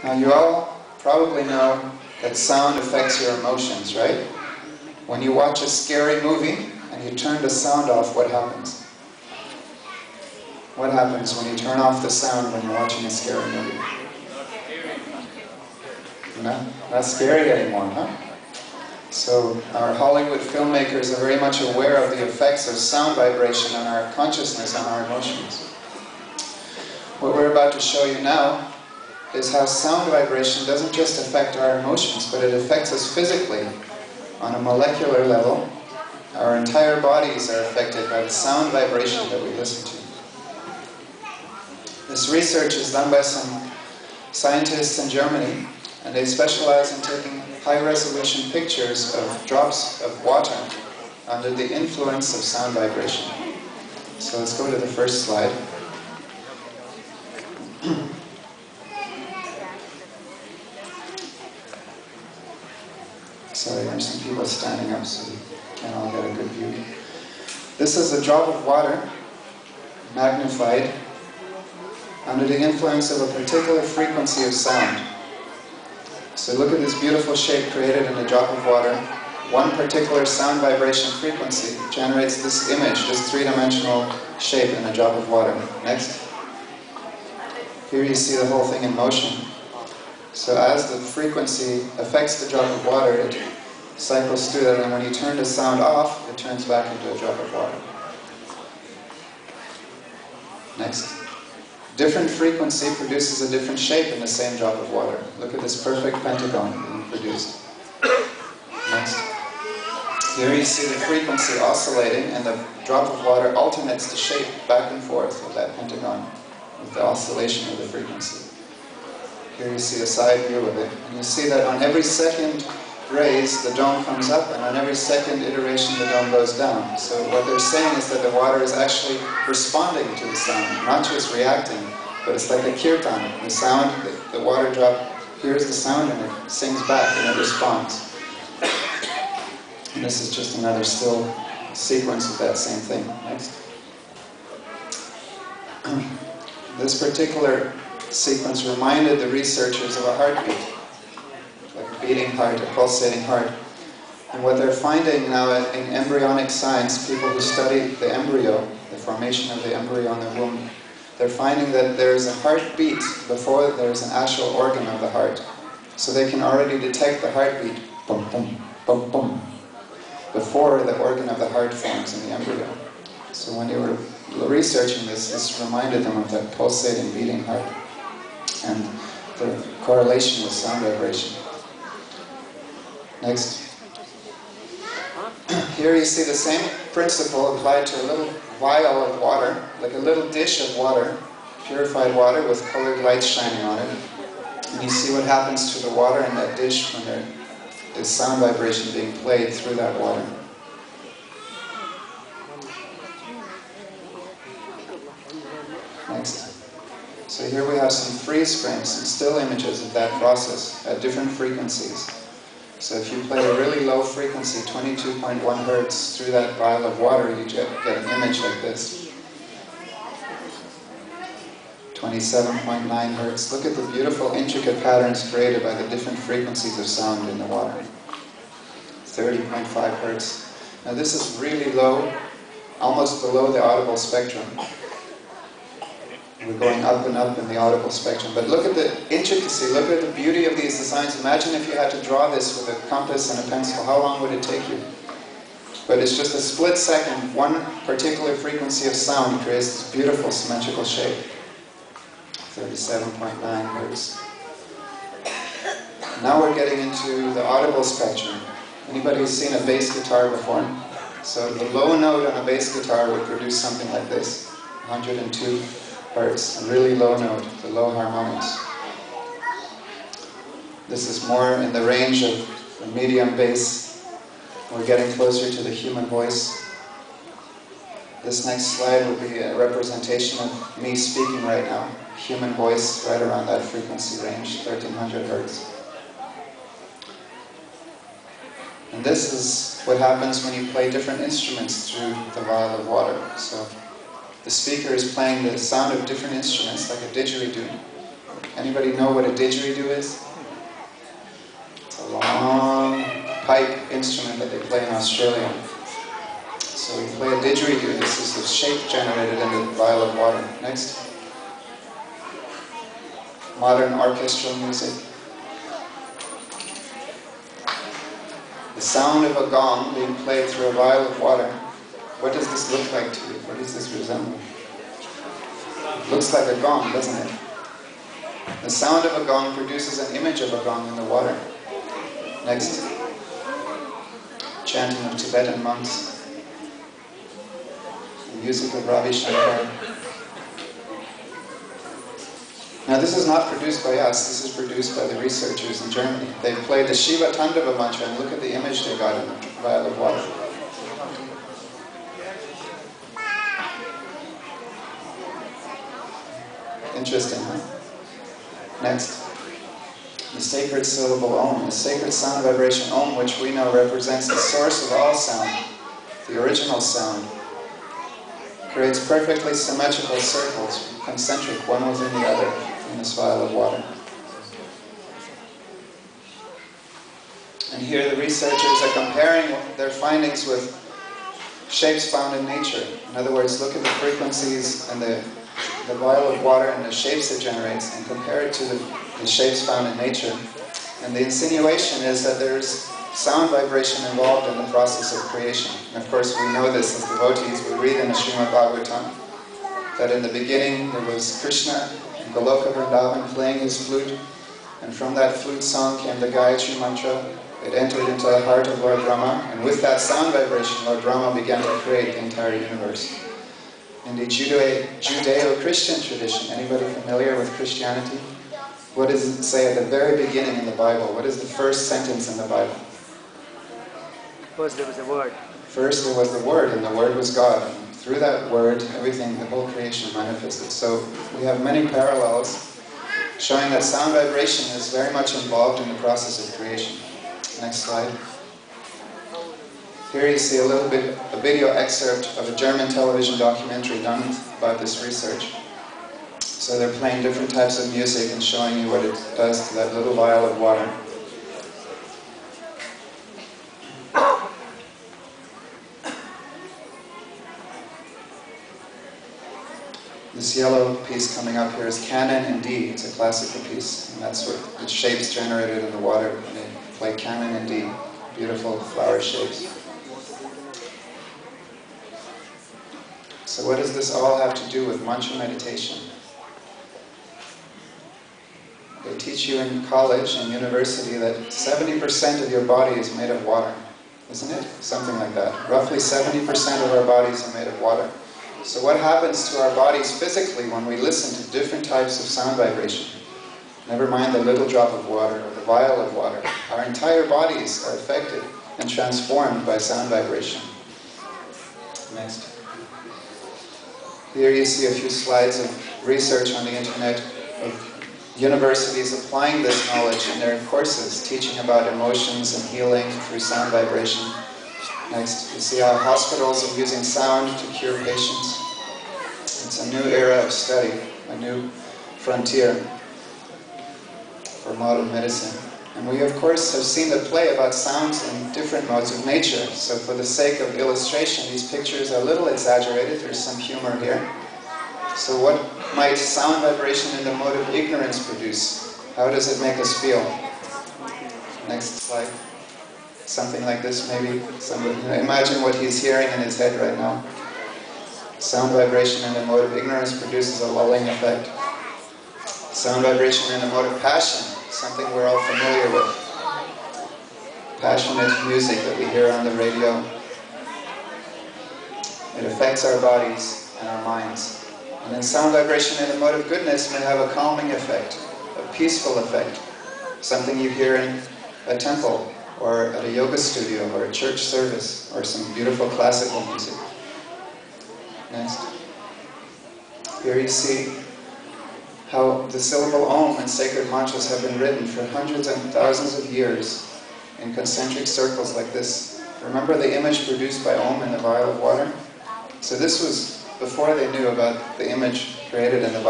Now you all probably know that sound affects your emotions, right? When you watch a scary movie and you turn the sound off, what happens? What happens when you turn off the sound when you're watching a scary movie? Not scary anymore, huh? So our Hollywood filmmakers are very much aware of the effects of sound vibration on our consciousness and our emotions. What we're about to show you now is how sound vibration doesn't just affect our emotions, but it affects us physically on a molecular level. Our entire bodies are affected by the sound vibration that we listen to. This research is done by some scientists in Germany, and they specialize in taking high-resolution pictures of drops of water under the influence of sound vibration. So let's go to the first slide. Sorry, there's some people standing up so you can't all get a good view. This is a drop of water, magnified, under the influence of a particular frequency of sound. So look at this beautiful shape created in a drop of water. One particular sound vibration frequency generates this image, this three-dimensional shape in a drop of water. Next. Here you see the whole thing in motion. So as the frequency affects the drop of water, it cycles through that, and when you turn the sound off, it turns back into a drop of water. Next. Different frequency produces a different shape in the same drop of water. Look at this perfect pentagon being produced. Next. Here you see the frequency oscillating, and the drop of water alternates the shape back and forth of that pentagon with the oscillation of the frequency. Here you see a side view of it, and you see that on every second raise, the dome comes up, and on every second iteration, the dome goes down. So what they're saying is that the water is actually responding to the sound, not just reacting, but it's like a kirtan. The sound, the water drop hears the sound and it sings back and it responds. And this is just another still sequence of that same thing. Next. This particular sequence reminded the researchers of a heartbeat. Like a beating heart, a pulsating heart. And what they're finding now in embryonic science, people who study the embryo, the formation of the embryo in the womb, they're finding that there's a heartbeat before there's an actual organ of the heart. So they can already detect the heartbeat, boom, boom, boom, boom, before the organ of the heart forms in the embryo. So when they were researching this reminded them of that pulsating, beating heart and the correlation with sound vibration. Next. Here you see the same principle applied to a little vial of water, like a little dish of water, purified water with colored lights shining on it. And you see what happens to the water in that dish when there is sound vibration being played through that water. Next. So here we have some freeze frames, some still images of that process at different frequencies. So if you play a really low frequency, 22.1 hertz, through that vial of water, you get an image like this. 27.9 hertz. Look at the beautiful, intricate patterns created by the different frequencies of sound in the water. 30.5 hertz. Now this is really low, almost below the audible spectrum. We're going up and up in the audible spectrum. But look at the intricacy, look at the beauty of these designs. Imagine if you had to draw this with a compass and a pencil, how long would it take you? But it's just a split second, one particular frequency of sound creates this beautiful symmetrical shape. 37.9 hertz. Now we're getting into the audible spectrum. Anybody who's seen a bass guitar before? So the low note on a bass guitar would produce something like this, 102 hertz, a really low note, the low harmonics. This is more in the range of the medium bass. We're getting closer to the human voice. This next slide will be a representation of me speaking right now. Human voice right around that frequency range, 1300 hertz. And this is what happens when you play different instruments through the vial of water. So the speaker is playing the sound of different instruments, like a didgeridoo. Anybody know what a didgeridoo is? It's a long pipe instrument that they play in Australia. So we play a didgeridoo. This is the shape generated in the vial of water. Next. Modern orchestral music. The sound of a gong being played through a vial of water. What does this look like to you? What does this resemble? It looks like a gong, doesn't it? The sound of a gong produces an image of a gong in the water. Next. Chanting of Tibetan monks. The music of Ravi Shankar. Now this is not produced by us, this is produced by the researchers in Germany. They played the Shiva Tandava mantra and look at the image they got in the vial of water. Interesting, huh? Next. The sacred syllable Om, the sacred sound vibration Om, which we know represents the source of all sound, the original sound, creates perfectly symmetrical circles, concentric, one within the other, in this vial of water. And here the researchers are comparing their findings with shapes found in nature. In other words, look at the frequencies and the vial of water and the shapes it generates and compare it to the shapes found in nature. And the insinuation is that there's sound vibration involved in the process of creation. And of course we know this as devotees. We read in the Srimad Bhagavatam that in the beginning there was Krishna in Goloka Vrindavan playing his flute, and from that flute song came the Gayatri mantra. It entered into the heart of Lord Brahma, and with that sound vibration Lord Brahma began to create the entire universe. In the Judeo-Christian tradition, anybody familiar with Christianity? What does it say at the very beginning in the Bible? What is the first sentence in the Bible? First there was a word. First there was the Word, and the Word was God. And through that Word, everything, the whole creation manifested. So we have many parallels showing that sound vibration is very much involved in the process of creation. Next slide. Here you see a video excerpt of a German television documentary done about this research. So they're playing different types of music and showing you what it does to that little vial of water. This yellow piece coming up here is Canon in D. It's a classical piece, and that's what the shapes generated in the water. And they play Canon in D. Beautiful flower shapes. So what does this all have to do with mantra meditation? They teach you in college and university that 70% of your body is made of water, isn't it? Something like that. Roughly 70% of our bodies are made of water. So what happens to our bodies physically when we listen to different types of sound vibration? Never mind the little drop of water or the vial of water. Our entire bodies are affected and transformed by sound vibration. Next. Here you see a few slides of research on the internet of universities applying this knowledge in their courses, teaching about emotions and healing through sound vibration. Next, you see how hospitals are using sound to cure patients. It's a new era of study, a new frontier for modern medicine. And we, of course, have seen the play about sounds in different modes of nature. So for the sake of illustration, these pictures are a little exaggerated. There's some humor here. So what might sound vibration in the mode of ignorance produce? How does it make us feel? Next slide. Something like this, maybe. Imagine what he's hearing in his head right now. Sound vibration in the mode of ignorance produces a lulling effect. Sound vibration in the mode of passion, something we're all familiar with. Passionate music that we hear on the radio. It affects our bodies and our minds. And then sound vibration in the mode of goodness may have a calming effect, a peaceful effect. Something you hear in a temple, or at a yoga studio, or a church service, or some beautiful classical music. Next. Here you see how the syllable Om and sacred mantras have been written for hundreds and thousands of years in concentric circles like this. Remember the image produced by Om in the vial of water? So this was before they knew about the image created in the vial.